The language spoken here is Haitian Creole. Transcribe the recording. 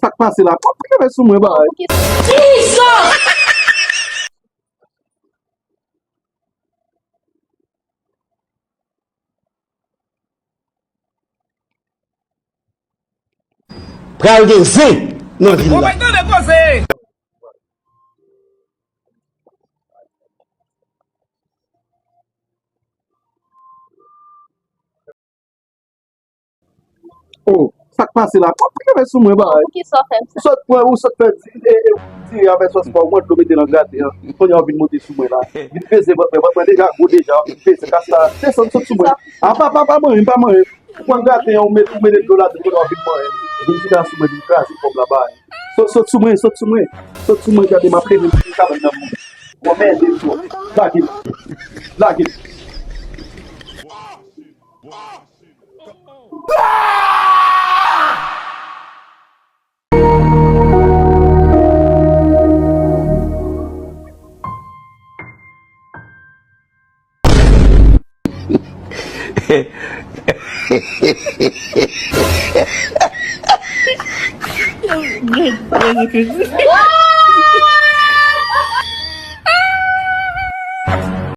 sak pase la, pou ki ve sou mwen ba? Pral gen zin nan vil la. Oh, sak pase la, pou ki ve sou mwen ba? Sot pwen ou sot pwen di ave sos pa ou mwen do mette nan gate, kon yon vin monte sou mwen la. Vin pese votman deja, go deja, vin pese kasta, se sot sou mwen. A pa mwen, Kwan gate yon mette dola de kon yon vin mwen. Vin si dan sou mwen, vin krasi pou la ba. Sot sou mwen gade ma prene mwen kaban nan mwen. Mwen men de sou, lagil. Good.